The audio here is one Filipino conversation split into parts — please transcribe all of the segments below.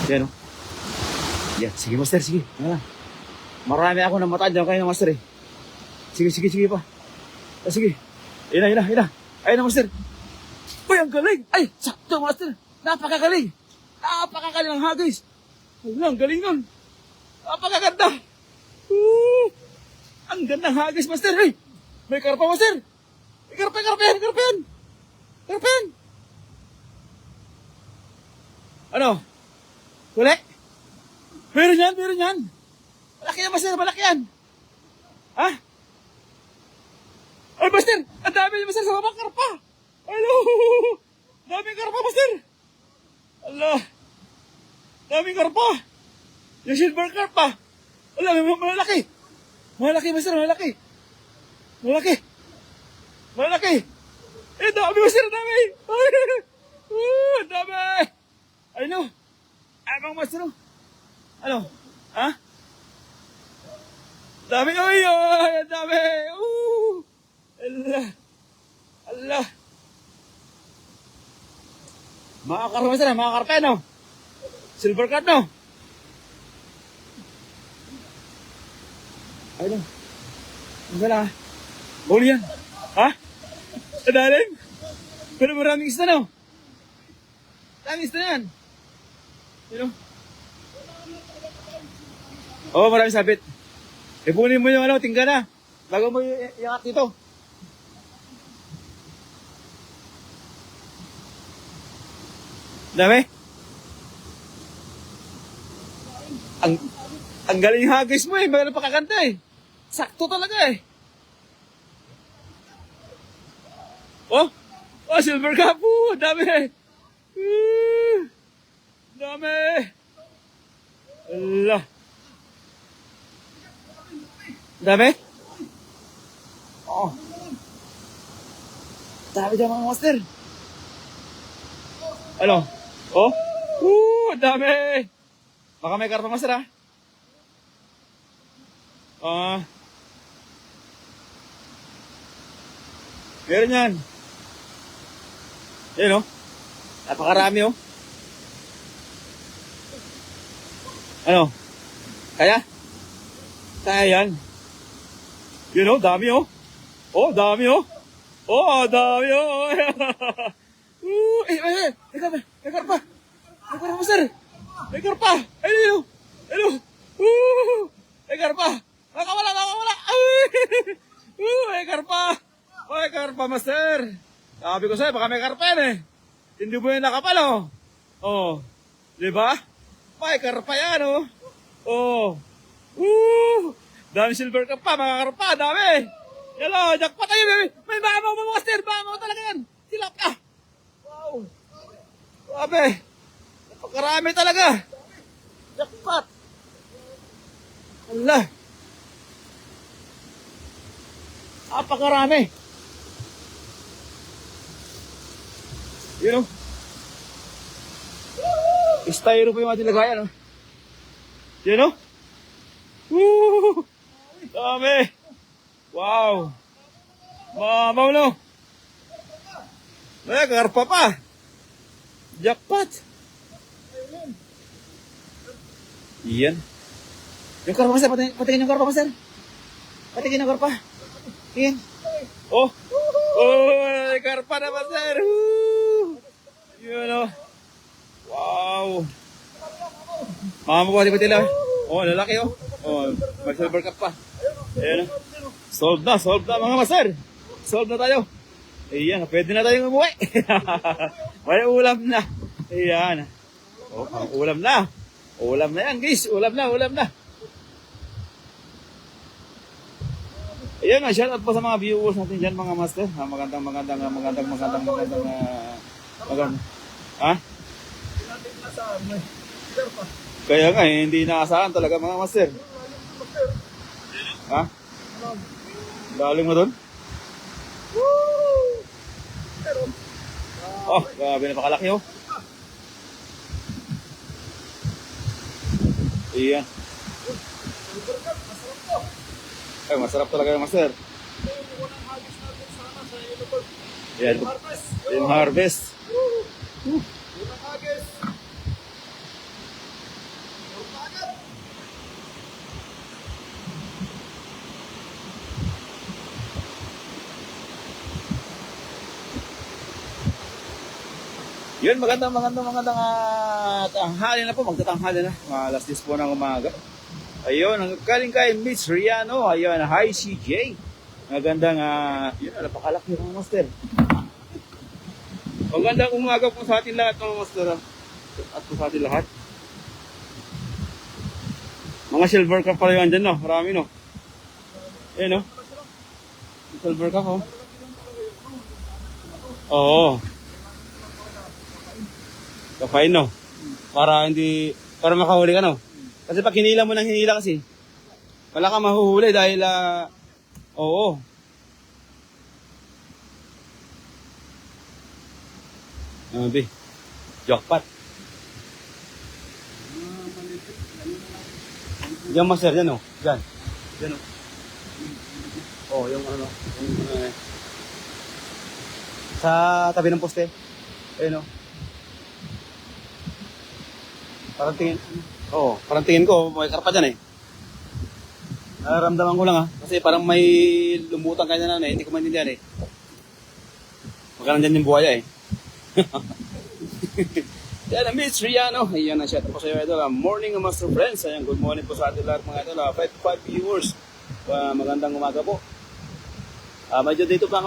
Yan o. Yan, sige master, sige. Yan. Marami ako na mataan dyan kayo ng master eh. Sige, sige, sige pa. Ah, sige. Ina, ina, ina. Ayun na master. Uy, ang galing. Ay, sakto master. Napakagaling. Napakagaling ng hagis. Ang galing nun. Napakaganda. Ang gandang hagis master. Ay, may karpa master. May karpa, karpa yan, karpa yan. Karpa yan. Ano? Huli? Meron yan, meron yan. Malaki yan, master, malaki yan. Ha? Ay, master, ang dami yan, master, sa baba, karpa. Hello, daming karpa, master. Allah, daming karpa. Yung silver karpa. Allah, malaki. Malaki, master, malaki. Malaki. Malaki. Eh, dami, master, dami. Ang dami. Ano? Abang master, ano? Ha? Dami, oy, oy, ang dami. Allah. Allah. Mga karpa, master, mga karpa, no? Silver card, no? Ano? Ang gala, ha? Huli yan. Ha? Adalim? Pero maraming isda, no? Maraming isda yan. You know? Oo, maraming sabit. Ipunin mo yung ano, tingga bago mo iangat dito. Dami? Ang galing hagis mo eh. Maganda pakakanta eh. Sakto talaga eh. Oh! Oh, silver cup! Dami! Dami! Allah! Dami? Oh! Dami dyan mga master! Ano? Oh? Dami! Baka may karpa master ha? Meron yan. Yan o. Napakarami o. Ano? Kaya? Kaya yan. Yun o, dami o. Oh, dami o. Oh, dami o. May karpa. May karpa. May karpa master. May karpa. Ayun o. Ayun o. May karpa. Nakawala, nakawala. May karpa. May karpa, master. Sabi ko sa'yo, baka may karpa yan eh. Hindi mo yung nakapal, oh. Oh. Diba? May karpa yan, oh. Oh. Dami silver cup pa, mga karpa, dami. Hello, jackpot tayo, baby. May mamaw mo, master. Mamaw talaga yan. Tilapia. Wow. Sabi. Napakarami talaga. Jackpot. Allah. Napakarami. You know? Styro pa yung ating lagayan, no? You know? Woo! Dami! Wow! Mamaw, no? May karpa pa! Jackpot! Iyan. Yung karpa, master. Patingin yung karpa, master. Patingin yung karpa. Tingin. Oh! Oh! May karpa na, master! Yun, oh. Wow. Mama ko, di ba tila? Oh, lalaki, oh. Oh, may silver cup pa. Ayan, oh. Solve na, mga master. Solve na tayo. Ayan, pwede na tayong umuwi. May ulam na. Ayan. Oh, ulam na. Ulam na yan, guys. Ulam na. Ayan, shout out po sa mga viewers natin dyan, mga master. Magandang. Ha? Kaya nga, hindi naasahan talaga mga master. Ha? Galing mo doon? Oh, grabe, napakalaki oh. Iyan. Ay, masarap talaga yung master. Yan. Yung harvest. Yun, magandang tanghali na po. Magtatanghali na. Alas 10 po ng umaga. Ayun, ang galing kay Miss Riano. Ayun, hi CJ. Magandang, yun, napakalaki ng master. Magandang umaga po sa atin lahat mga master. At po sa atin lahat. Mga silver cup pala yun dyan, no? Marami, no? Ayun, no? Silver cup, oh. Oo. Kapain, no? Para makahuli ka, no? Kasi pag hinila mo ng hinila kasi, wala kang mahuhuli dahil, oo. Be, jackpot. Diyan master, dyan, no? Dyan. Dyan, no? Oh, yung ano, sa tabi ng poste. Ayun, no? Parang tingin ko, may karpa dyan eh. Nararamdaman ko lang kasi parang may lumutang kanya na hindi ko maintindihan eh. Magkano dyan yung buhaya eh. Yan, Miss Riano. Ayan, na-shout po sa iyo idol. Morning master friends. Ayan, good morning po sa ating lahat mga idol. 5 viewers. Magandang umaga po. Medyo dito pa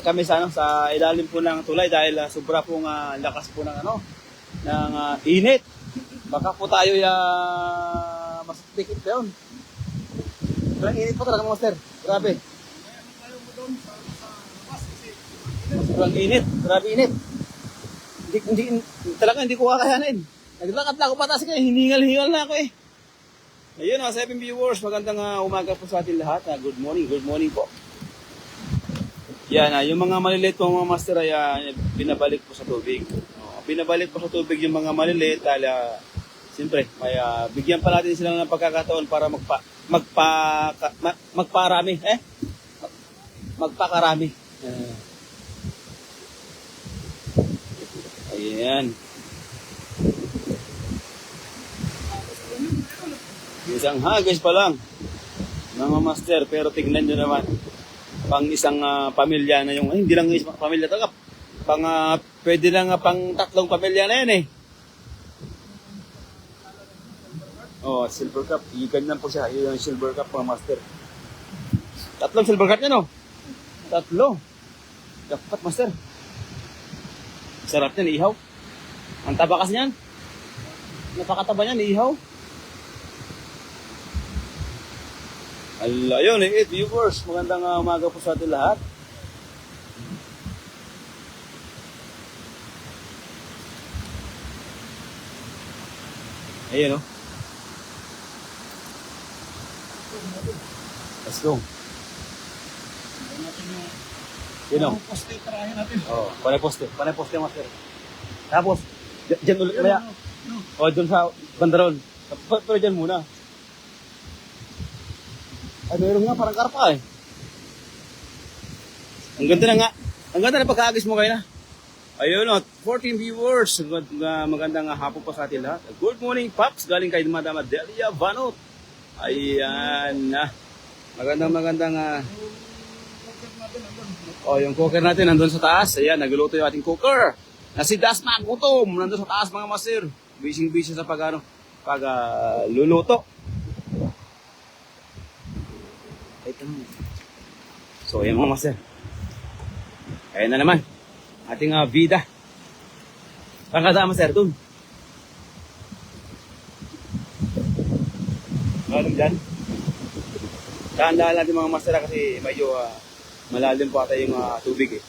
kami sa ilalim po ng tulay dahil sobra pong lakas po ng init. Baka po tayo mas tikit pa yun. Sobrang init po talaga master. Grabe. Sobrang init. Grabe init. Hindi ko kakayanin. Naglakad na ako patas kaya hiningal-hingal na ako eh. Ayun 7 viewers. Magandang umaga po sa atin lahat. Good morning po. Yan, yung mga maliliit po mga master ay binabalik po sa tubig. Binabalik po sa tubig yung mga maliliit dahil siyempre, may bigyan pa natin sila ng pagkakataon para magparami. Magpakarami. Ayan. Isang hagis pa lang mga master, pero tignan nyo naman pang isang pamilya na yung hindi lang isang pamilya talaga, pwede lang pang 3 pamilya na yan eh. Silver cup, ganyan po siya, yung silver cup mga master. 3 silver cup yan 3. Dapat master. Sarap yan, ihaw. Ang taba kasi yan. Napakataba yan, ihaw. Ayun, 8 viewers. Magandang umaga po sa atin lahat. Ayun, Let's go. Yun o. Poste, tarahin natin. Panay poste, master. Tapos, dyan ulit maya. Dun sa bandaron. Pero dyan muna. Ay, meron nga, parang karpa eh. Ang ganda na pagkaagis mo kayo na. Ayun 14 viewers. Magandang hapon pa sa atin lahat. Good morning, Pops. Galing kay Madama Delia Vanot. Ayan. Magandang yung cooker natin nandun sa taas. Ayan, nagluluto yung ating cooker. Na si Dasma Gutom. Nandun sa taas mga master. Busy sa luluto. So, ayan mga master. Ayan na naman. Ating bida. Pangkata master dun. Galing dyan. Dahan-dahan natin mga master kasi medyo malalim po ata yung tubig eh.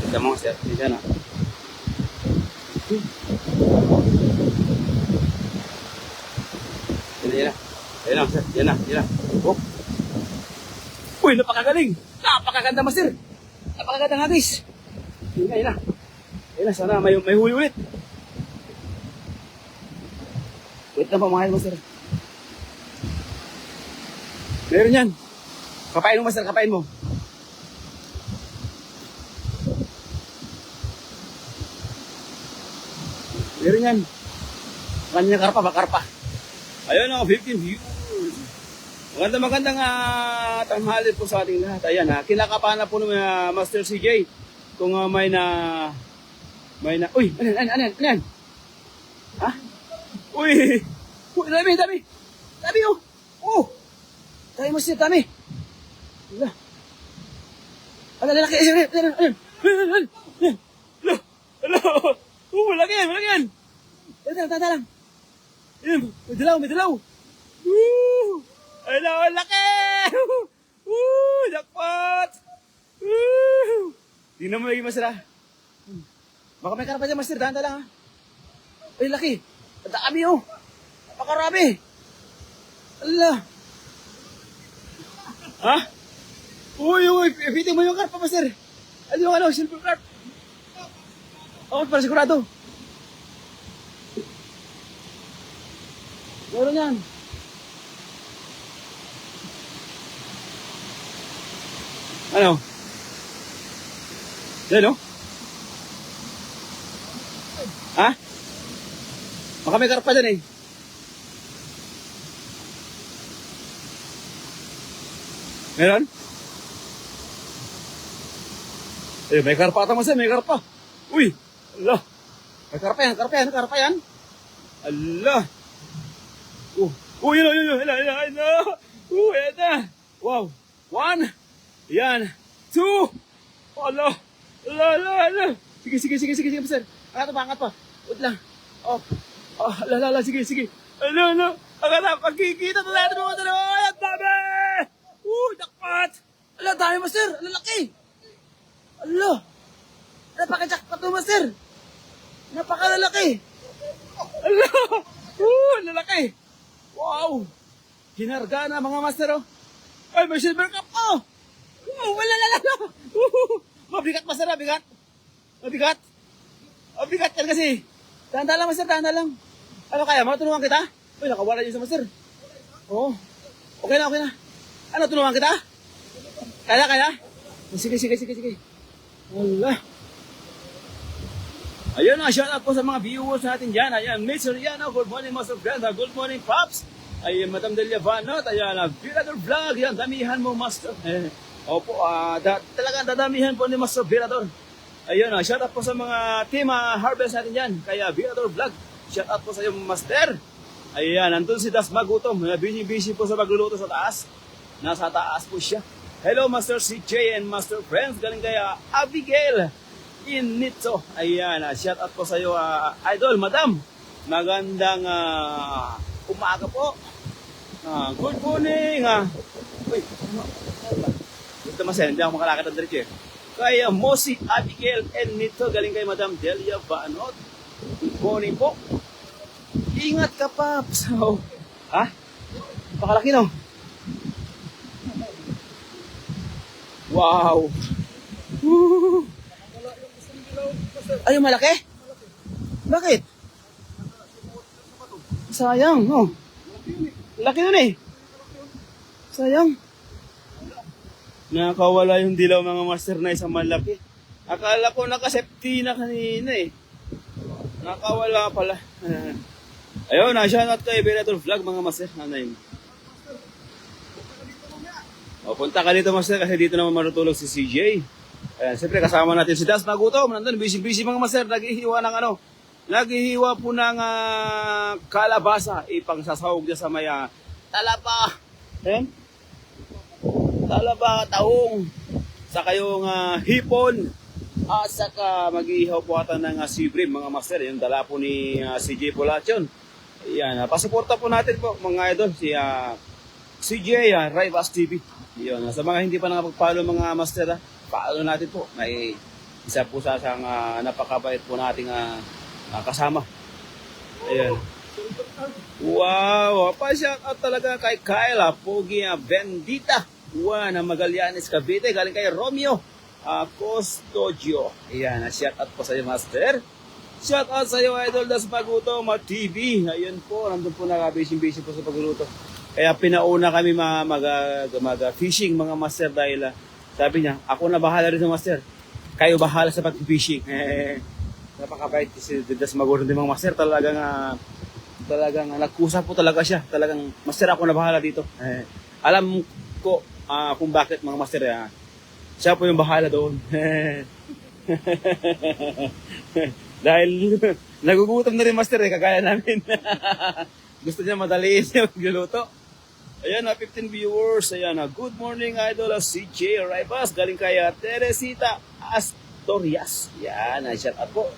Ito mga master. Ito na. Yan na. Oh. Uy, napakagaling. Napakaganda master. Napakaganda natis. Yan na, sana may huli ulit. Wait na pa mga master. Meron yan. Kapain mo master, kapain mo. Meron yan. Kanya karpa. Ayun 15 viewers. Magandang tanghali po sa ating lahat. Ayan ha, kinakabahan na po ng Master CJ kung uy, ano? Ha? Uy, dami. Dami oh. Oh. Dami Master, dami. Ala, lalaki. Hello. Malaki yan. Tata lang. May dalaw. Hello, laki! Jackpot! Tingnan mo lagi, Master, ha? Baka may karapa dyan, Master. Dahan lang, ha? Ay, laki! Ang dami, oh! Napakarami! Allah! Ha? Uy! Pitin mo yung karpa, Master! Ano yung silver carp? Oo, para sigurado. Meron yan. Ano? Yan, no? Ha? Baka may karpa dyan, eh. Meron? Eh, may karpa ata, Master, may karpa. Uy! Allah! May karpa yan. Allah! Yun. Yan na. Wow! 1! Yan. 2! Allah! Sige, Master. Angat pa. Wait lang. Sige. Ano. Angat na, pagkikita na natin mga dalawa. Ang dami! Jackpot! Ala, dami, Master. Ala, laki! Ala! Napaka-jackpot to, Master. Napakalalaki. Ala! Lalaki. Wow! Hinarga na, mga Master, oh. Ay, may silver cup, oh! Wala. Mabigat, Master, mabigat. Mabigat yan kasi. Tanda lang, Master, lang. Ano kaya, matulungan kita? Uy, nakawala yun sa Master. Oo. Okay na. Ano, tulungan kita? Kaya? Sige. Wala. Ayun na, shout out po sa mga viewers natin dyan. Ayan, Mr. Riano, good morning, Master Brenda. Good morning, Pops. Ayan, Madam Delia Vanot. Ayan, Virador Vlog. Ayan, damihan mo, Master. Opo, talagang dadamihan po ni Master Virador. Ayun, shout out po sa mga team harvest natin dyan. Kaya Virador Vlog, shout out po sa iyo, Master. Ayan, nandun si Das Magutom. Busy po sa magluluto sa taas. Nasa taas po siya. Hello, Master CJ and Master Friends. Galing kaya Abigail Inito. Ayan, shout out po sa iyo, Idol, Madam. Magandang umaga po. Good morning. Uy, ito Master, hindi ako makalakad ang diretso. Kaya Mosi Abigail Inito. Galing kay Madam Delia Vanot. Good morning po. Ingat ka, Paps. Ha? Pakalaki, no? Wow. Ay, yung malaki? Bakit? Sayang, no? Laki nun eh. Sayang. Nakawala yung dilaw, mga Master, na isang malaki. Akala ko nakasepti na kanina eh. Nakawala pala. Ayun, shoutout kay Virador Vlog, mga Master. Ano yun? Punta ka dito, Master, kasi dito naman marutulog si CJ. Ayan, siyempre kasama natin si Das Magutom. Nandun, busy mga Master. Naghihiwa po ng kalabasa. Ipangsasahog niya sa may talaba. Ayan. Talaba, taong. Saka yung hipon. Saka mag-iihaw po ata ng sibrim, mga Master. Yung dala po ni CJ Polachon. Ayan, pasuporta po natin po, mga idol. Si CJ, Rivas TV. Yun, sa mga hindi pa nakapag-follow, mga Master, follow natin po. May isa po sa napakabait po nating kasama. Ayan. Wow, pa-shout out talaga kay Kyla Pogi Bendita. Na Magallanes, Cavite. Galing kay Romeo Custodio. Ayan, shout out po sa iyo, Master. Shout out sa iyo, Idol Das Magutom TV. Ayun po, nandun po busy po sa pagluluto. Kaya pinauna kami mag-fishing, mga Master, dahil sabi niya, ako na bahala rin sa Master. Kayo bahala sa pag-fishing. Napakabait si Das Magutom din, mga Master. Talagang nagkusap po talaga siya. Talagang, Master, ako na bahala dito. Alam ko kung bakit mga master. Siya po yung bahala doon. Dahil nagugutom na rin master kagaya namin. Gusto niya madaliin yung magluluto. Ayan 15 viewers. Ayan good morning idol CJ Rivas. Galing kay Teresita Astorias. Yan, shout out po.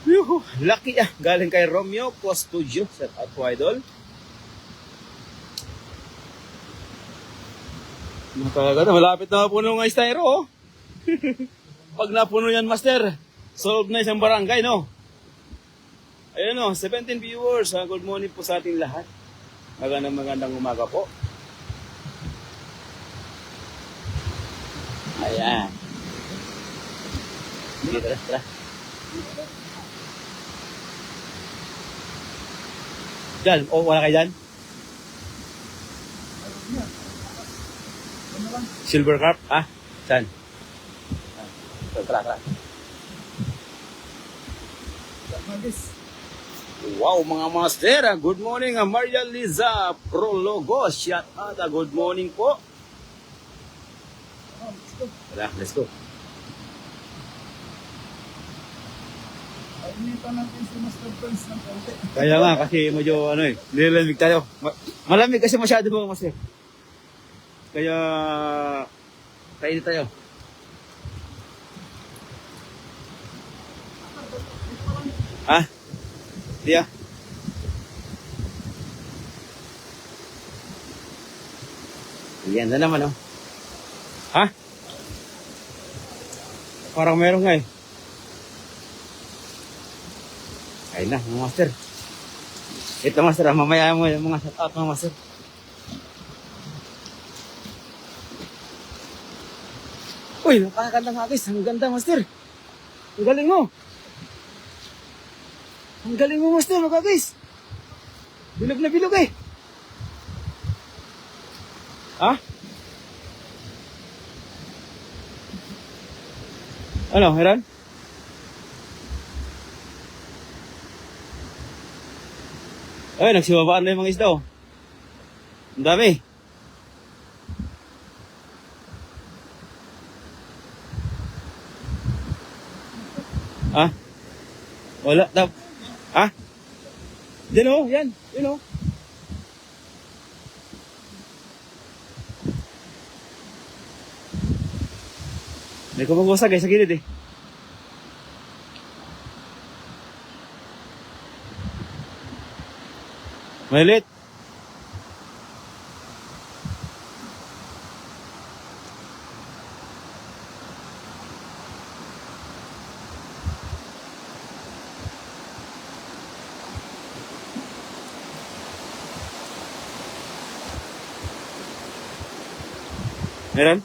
Yuhu, lucky galing kay Romeo Custodio. Shout out po idol. Talaga na, malapit na puno ng styro, oh. Pag napuno yan, master, solve na isang barangay, no? Ayun, no, 17 viewers. Good morning po sa ating lahat. Magandang umaga po. Ayan. Sige, tara. Diyan, wala kayo dyan? Silver carp? Saan? Tara. Wow, mga master. Good morning, Maria Liza Prologo. Shout out. Good morning po. Tara, let's go. Kaya nga, kasi medyo nilalamig tayo. Malamig kasi masyado mga master. Kaya, kainit tayo. Diya. Yan na naman, oh. Parang meron nga, eh. Ayun na, mga master. Ito, master, mamaya mo yung mga shout out, mga master. Uy, napakaganda nga guys. Ang ganda, master. Ang galing mo. Ang galing mo, master, mga guys. Bilog na bilog, eh. Ano, Heran? Ay, nagsibabaan na yung mga isda, oh. Ang dami. Wala daw. Diyan, oh, yan. Yan, oh. May kumagusag, sa gilid, eh. Maliit. Meron?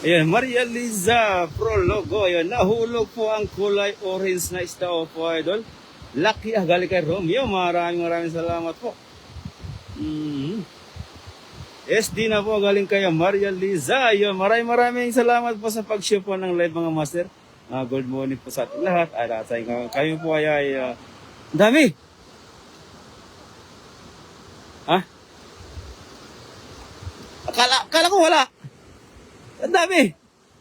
Ayan, Maria Liza Prologo. Ayan, nahulog po ang kulay orange na isda po, idol. Lucky galing kay Romeo. Maraming salamat po. SD na po galing kay Maria Liza. Ayan, maraming salamat po sa pag-share po ng live, mga master. Good morning po sa ating lahat. Kayo po ay dami. Akala ko wala. Ang dami.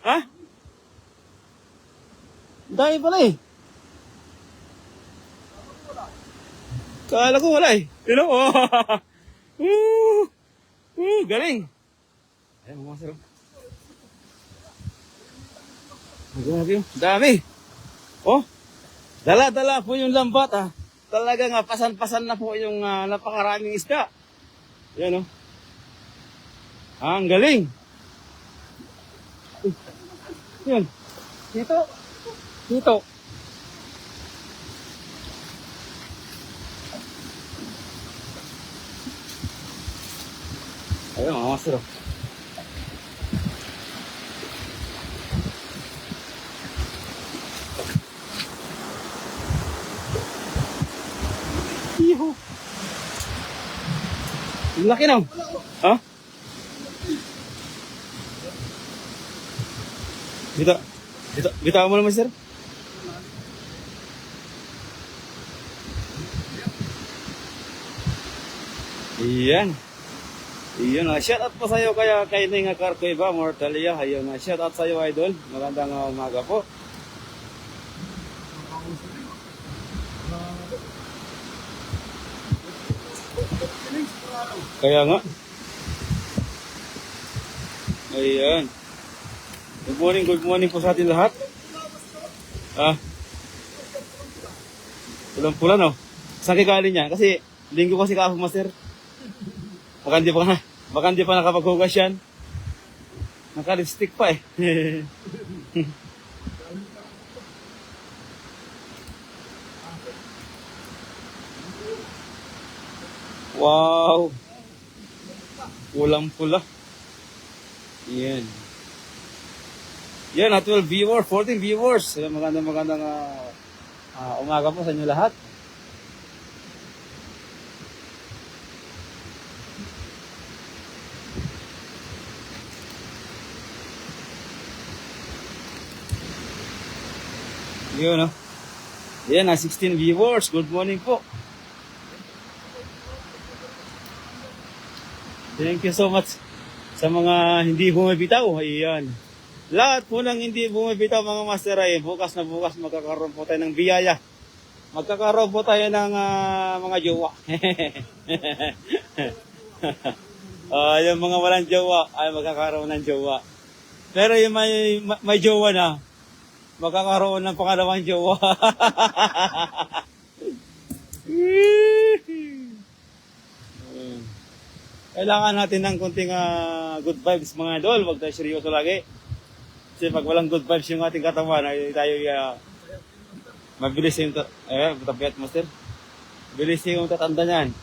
Ang dami pala, eh. Akala ko wala, eh. You know? Galing. Ayan, mga masarap. Grabe yun. Dami. Dala-dala po yung lambat, Talagang pasan-pasan na po yung napakaraming isda. Yan, ang galing. Yan. Dito. Ayun, mga master. Iho. Laki na. Dito mo naman, sir. Iyan. Iyon nga, shout out po sa'yo kaya kay Ning Carcueva, Mortalia. Ayun nga, shout out sa'yo idol. Magandang umaga po. Kaya nga. Ayan. Good morning po sa atin lahat. Ah. Pulang-pula no. Saan kayo galing niya? Kasi linggo kasi kahapon, master. Baka hindi pa nakapaghugas yan. Naka-lipstick pa eh. Wow. Pulang-pula. Yan. Yan, 12 viewers, 14 viewers. Magandang umaga po sa inyo lahat. Yun, no? Yan, 16 viewers. Good morning po. Thank you so much sa mga hindi bumibitaw. Ayan. Lahat po ng hindi bumibitaw mga master ay bukas na bukas magkakaroon po tayo ng biyaya. Magkakaroon po tayo ng mga jowa. Yung mga walang jowa ay magkakaroon ng jowa. Pero yung may jowa na, magkakaroon ng pangalawang jowa. Kailangan natin ng konting good vibes mga idol. Huwag tayo seryoso lagi. Kasi pag walang good vibes yung ating katawan, ay tayo mabilis yung tapiyat master. Bilis yung tatanda niyan.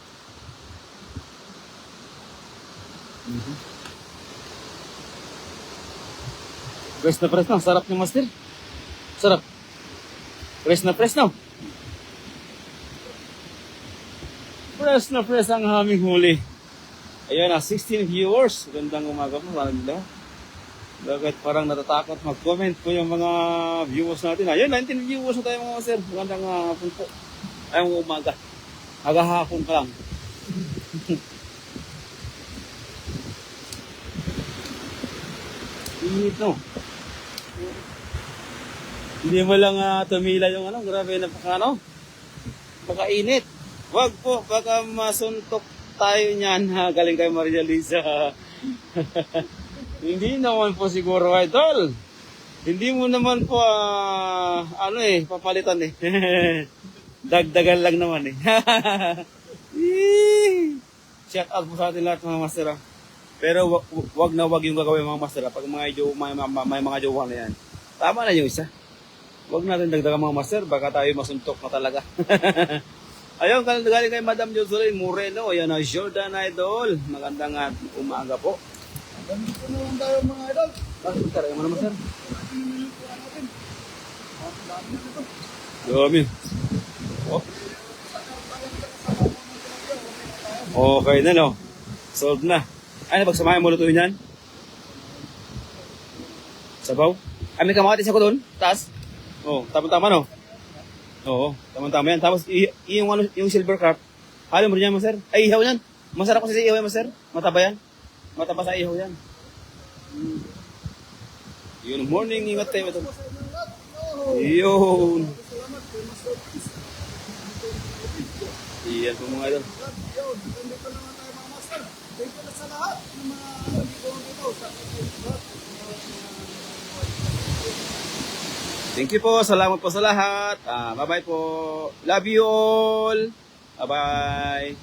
Press na press na. Sarap niya master. Sarap. Press na press na. Press na press ang aming huli. Ayan na, 16 viewers. Gandang umaga po. Bakit parang natatakot mag-comment po yung mga viewers natin. Ayun, 19 viewers na tayo mga sir. Magandang hapon po. Ayong umaga. Agahapon pa lang. Init no. Hindi mo lang tumila yung grabe na pakainit. Wag po, baka masuntok tayo niyan. Galing kay Maria Lisa. Hindi naman po siguro idol. Hindi mo naman po papalitan eh. Dagdagan lang naman eh. Shout out po sa atin lahat mga master. Pero wag yung gagawin mga master. Pag may mga jowa na yan, tama na yung isa. Wag natin dagdagan mga master. Baka tayo masuntok na talaga. Ayun, galing kay Madam Jocelyn Moreno. Ayan na, Jordan Idol. Magandang umaga po. Ganito naman tayo mga idol. Bakit tayo naman sir? Dami. Oh. Okay na no. Solved na. Ano, pagsamahin mo lutuin yan? Sabaw? Ay, may kamatis ako doon. Taas. Oh, tama-tama no. Oo, tama-tama yan. Tapos, yung silver carp, halo mo rin yan, master. Ay, ihaw yan. Masarap kasi ihaw yan, master. Mataba yan. Mataba sa ihaw yan. Yun, morning, ingat tayo. Yun. Iyan po mga idol. Dito naman tayo mga master. Thank you sa lahat ng mga dito sa Thank you po. Salamat po sa lahat. Bye-bye po. Love you all. Bye-bye.